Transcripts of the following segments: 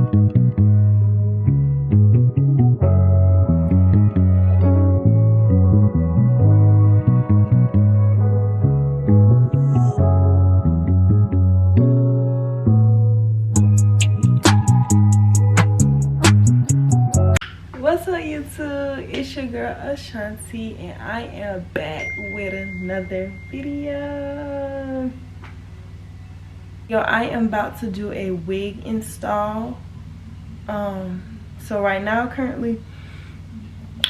What's up, YouTube? It's your girl Ashanti, and I am back with another video. Yo, I am about to do a wig install. So right now, currently,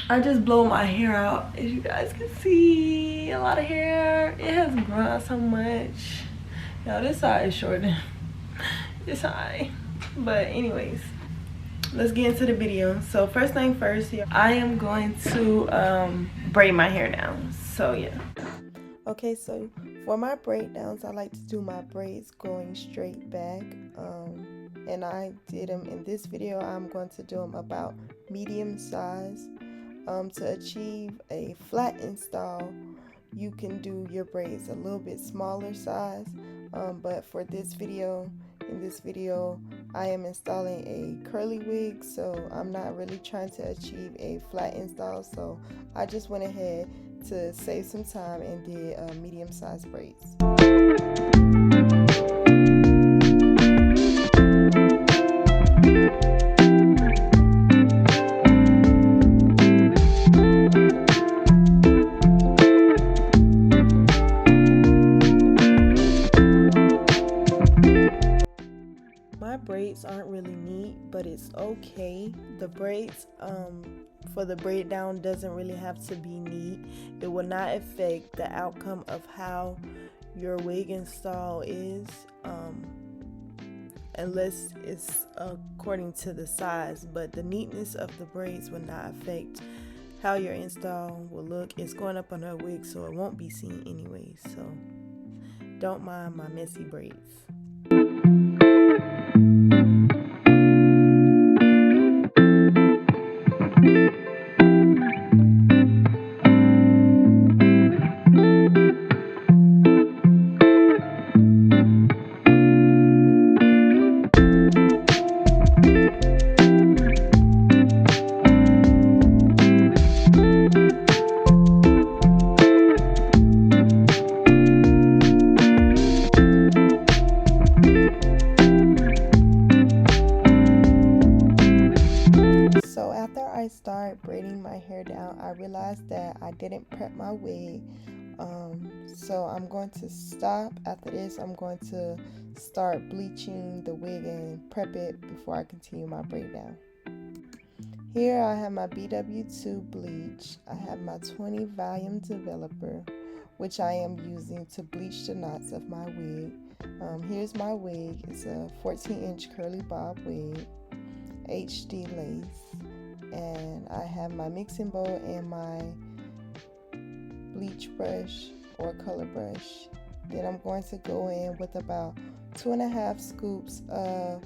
I just blow my hair out. As you guys can see, a lot of hair. It has grown out so much. Yo, this side is short than this side. But anyways, let's get into the video. So first thing first, I am going to braid my hair down. So yeah. Okay, so for my braid downs, I like to do my braids going straight back. And I did them in this video. I'm going to do them about medium size. To achieve a flat install, you can do your braids a little bit smaller size. But for this video, in this video, I am installing a curly wig, so I'm not really trying to achieve a flat install. So I just went ahead to save some time and did medium-sized braids. Braids aren't really neat, but it's okay. The braids for the braid down doesn't really have to be neat. It will not affect the outcome of how your wig install is, unless it's according to the size. But the neatness of the braids will not affect how your install will look. It's going up on her wig, so it won't be seen anyway, so don't mind my messy braids. Start braiding my hair down, I realized that I didn't prep my wig, so I'm going to stop. After this, I'm going to start bleaching the wig and prep it before I continue my braid down. Here I have my BW2 bleach. I have my 20 volume developer, which I am using to bleach the knots of my wig. Here's my wig. It's a 14-inch curly bob wig, HD lace. And I have my mixing bowl and my bleach brush or color brush. Then I'm going to go in with about 2.5 scoops of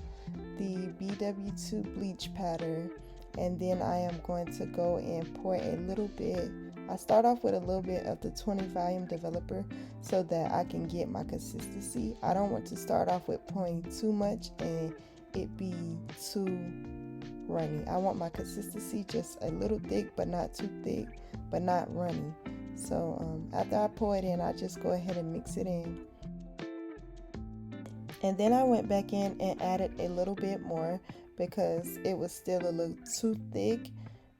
the BW2 bleach powder, and then I am going to go and pour a little bit. I start off with a little bit of the 20 volume developer so that I can get my consistency. I don't want to start off with pouring too much and it be too runny. I want my consistency just a little thick, but not too thick, but not runny. So after I pour it in, I just go ahead and mix it in. And then I went back in and added a little bit more because it was still a little too thick.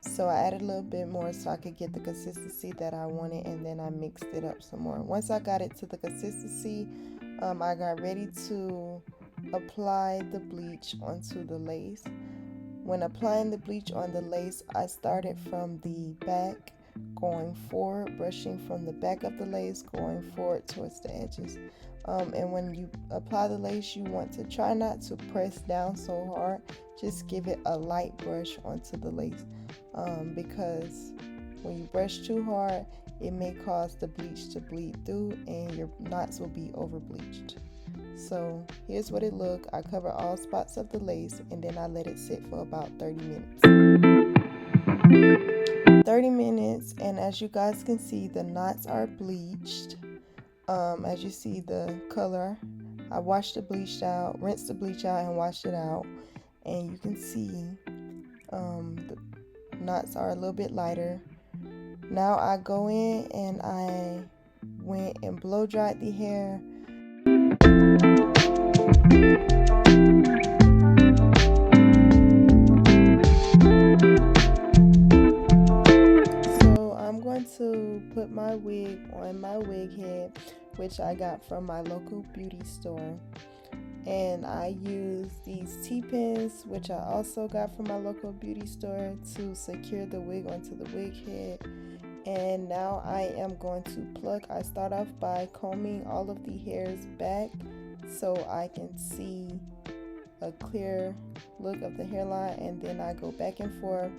So I added a little bit more so I could get the consistency that I wanted, and then I mixed it up some more. Once I got it to the consistency, I got ready to apply the bleach onto the lace. When applying the bleach on the lace, I started from the back going forward, brushing from the back of the lace going forward towards the edges. And when you apply the lace, you want to try not to press down so hard. Just give it a light brush onto the lace, because when you brush too hard, it may cause the bleach to bleed through and your knots will be over bleached. So here's what it looked. I cover all spots of the lace and then I let it sit for about 30 minutes. 30 minutes, and as you guys can see, the knots are bleached. As you see the color, I washed the bleach out, rinsed the bleach out and washed it out. and you can see the knots are a little bit lighter. Now I go in and I went and blow dried the hair. So I'm going to put my wig on my wig head, which I got from my local beauty store. And I use these T-pins, which I also got from my local beauty store, to secure the wig onto the wig head. And now I am going to pluck. I start off by combing all of the hairs back so I can see a clear look of the hairline, and then I go back and forth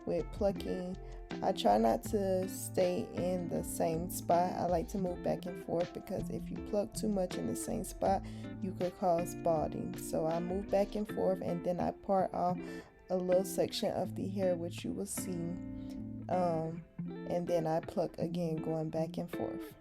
with plucking. I try not to stay in the same spot. I like to move back and forth because if you pluck too much in the same spot, you could cause balding. So I move back and forth, and then I part off a little section of the hair, which you will see, and then I pluck again, going back and forth.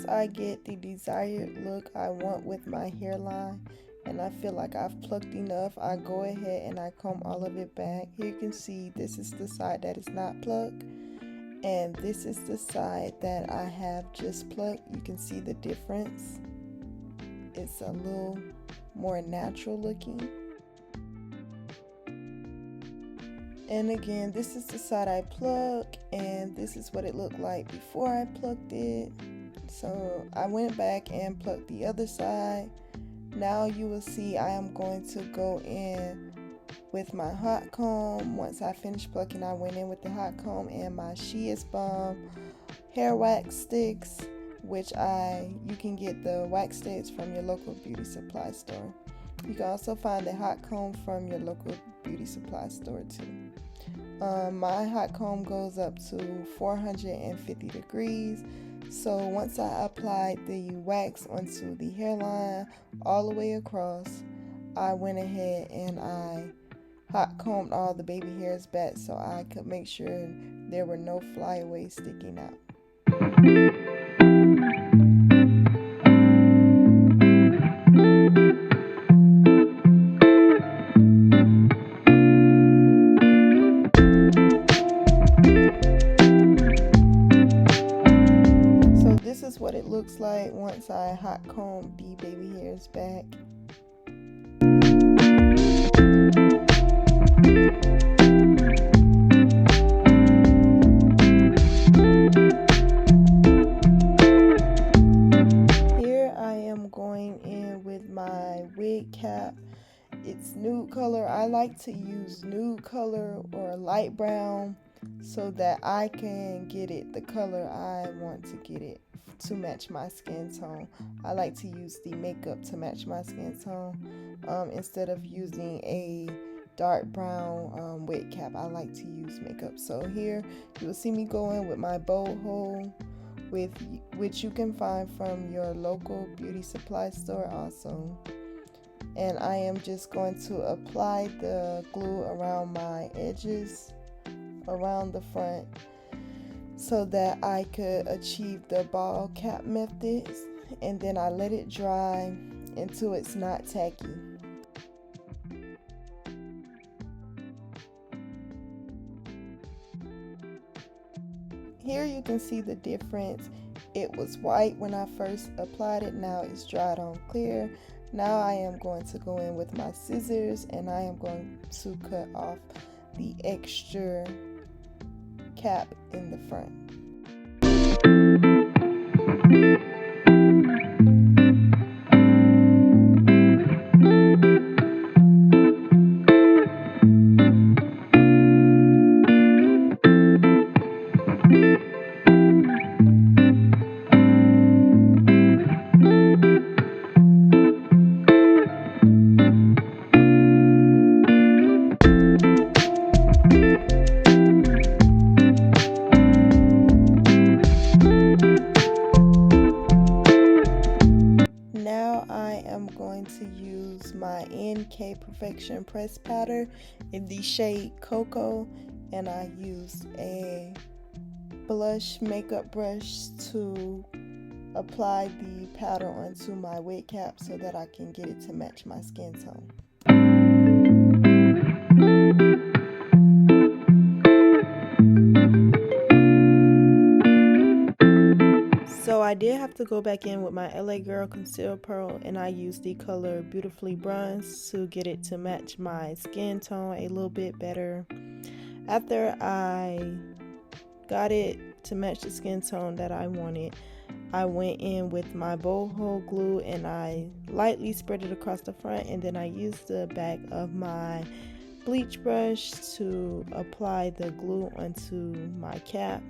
I get the desired look I want with my hairline, and I feel like I've plucked enough, I go ahead and I comb all of it back. Here you can see this is the side that is not plucked, and this is the side that I have just plucked. You can see the difference. It's a little more natural looking. And again, this is the side I pluck, and this is what it looked like before I plucked it. So I went back and plucked the other side. Now you will see I am going to go in with my hot comb. Once I finished plucking, I went in with the hot comb and my She Is Bomb hair wax sticks, which you can get the wax sticks from your local beauty supply store. You can also find the hot comb from your local beauty supply store too. My hot comb goes up to 450 degrees. So once I applied the wax onto the hairline all the way across, I went ahead and I hot combed all the baby hairs back so I could make sure there were no flyaways sticking out. This is what it looks like once I hot comb the baby hairs back. Here I am going in with my wig cap. It's nude color. I like to use nude color or light brown so that I can get it the color I want to get it to match my skin tone. I like to use the makeup to match my skin tone instead of using a dark brown wig cap. I like to use makeup. So here you will see me go in with my bow hole, which you can find from your local beauty supply store also. And I am just going to apply the glue around my edges, around the front, so that I could achieve the ball cap method, and then I let it dry until it's not tacky. Here you can see the difference. It was white when I first applied it, now it's dried on clear. Now I am going to go in with my scissors and I am going to cut off the extra cap in the front. my NK Perfection press powder in the shade Cocoa, and I used a blush makeup brush to apply the powder onto my wig cap so that I can get it to match my skin tone. So I did have to go back in with my LA Girl Conceal Pearl, and I used the color Beautifully Bronze to get it to match my skin tone a little bit better. After I got it to match the skin tone that I wanted, I went in with my boho glue and I lightly spread it across the front, and then I used the back of my bleach brush to apply the glue onto my cap.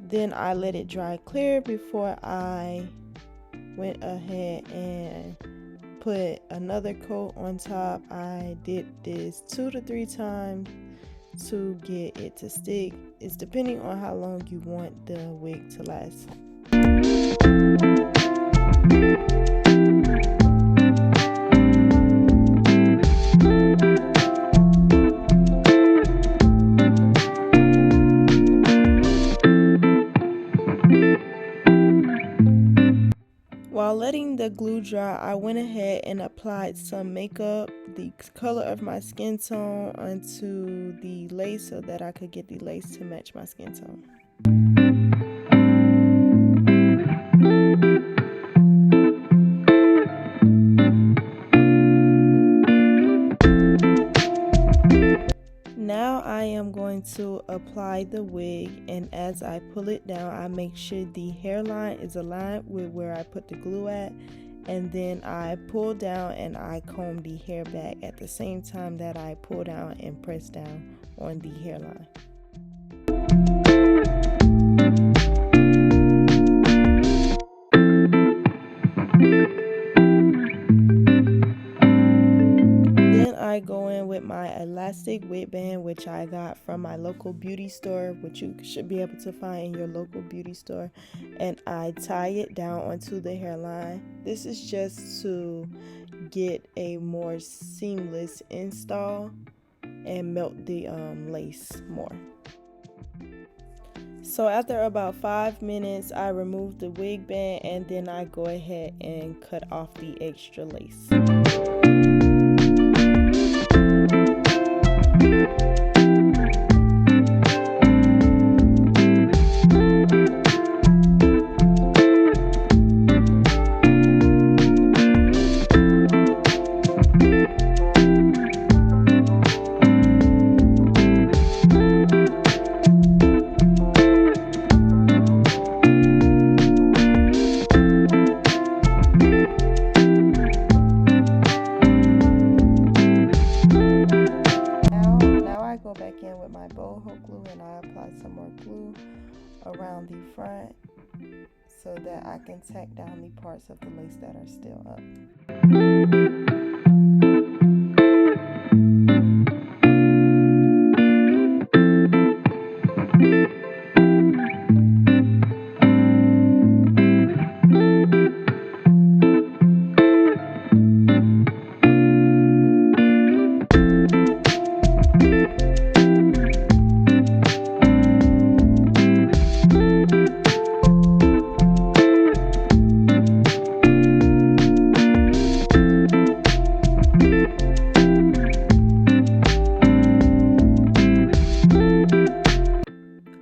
Then I let it dry clear before I went ahead and put another coat on top. I did this 2 to 3 times to get it to stick. It's depending on how long you want the wig to last. While letting the glue dry, I went ahead and applied some makeup, the color of my skin tone, onto the lace so that I could get the lace to match my skin tone. Now I am going to apply the wig, and as I pull it down, I make sure the hairline is aligned with where I put the glue at, and then I pull down and I comb the hair back at the same time that I pull down and press down on the hairline. I go in with my elastic wig band, which I got from my local beauty store, which you should be able to find in your local beauty store, and I tie it down onto the hairline. This is just to get a more seamless install and melt the lace more. So after about 5 minutes, I remove the wig band, and then I go ahead and cut off the extra lace. Around the front so that I can tack down the parts of the lace that are still up.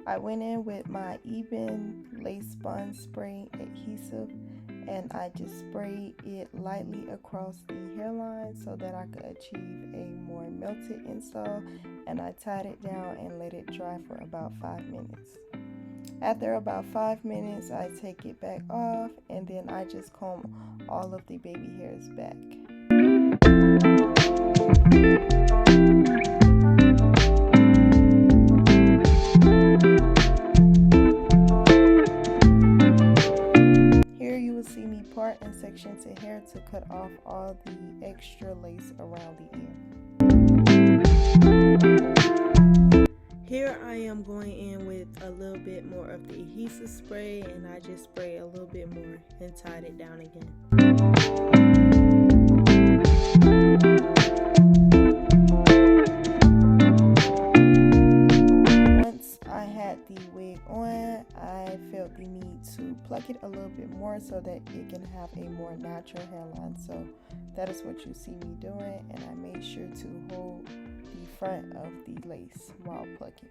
I went in with my ebin lace bond spray adhesive, and I just sprayed it lightly across the hairline so that I could achieve a more melted install, and I tied it down and let it dry for about 5 minutes. After about 5 minutes, I take it back off, and then I just comb all of the baby hairs back. Part and section to hair to cut off all the extra lace around the ear. Here I am going in with a little bit more of the adhesive spray, and I just spray a little bit more and tied it down again. pluck it a little bit more so that it can have a more natural hairline. So that is what you see me doing, and I made sure to hold the front of the lace while plucking.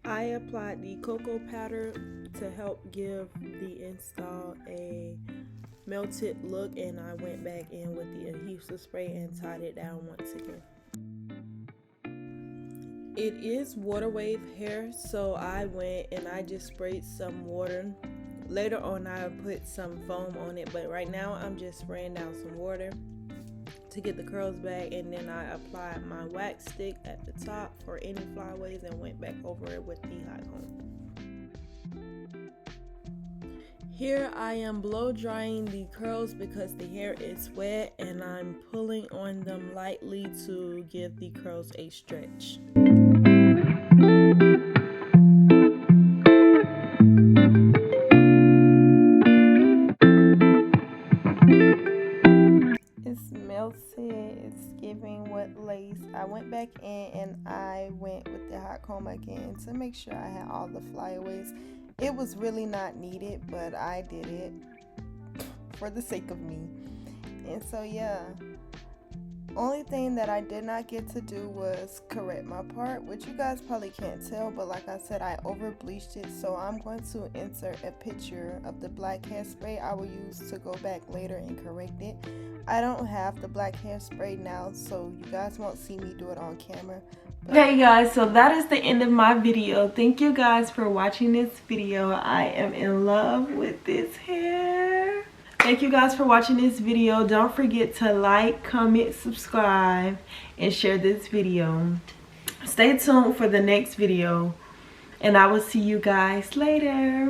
I applied the cocoa powder to help give the install a melted look, and I went back in with the adhesive spray and tied it down once again. It is water wave hair, so I went and I just sprayed some water. Later on I put some foam on it, but right now I'm just spraying down some water to get the curls back, and then I applied my wax stick at the top for any flyaways and went back over it with the hot comb. Here I am blow drying the curls because the hair is wet, and I'm pulling on them lightly to give the curls a stretch. It's melted, it's giving wet lace. I went back in and I went with the hot comb again to make sure I had all the flyaways. It was really not needed, but I did it for the sake of me. And so yeah, only thing that I did not get to do was correct my part, which you guys probably can't tell, but like I said, I over bleached it. So I'm going to insert a picture of the black hairspray I will use to go back later and correct it. I don't have the black hairspray now, so you guys won't see me do it on camera. Okay guys, so that is the end of my video. Thank you guys for watching this video. I am in love with this hair. Thank you guys for watching this video. Don't forget to like, comment, subscribe, and share this video. Stay tuned for the next video, and I will see you guys later.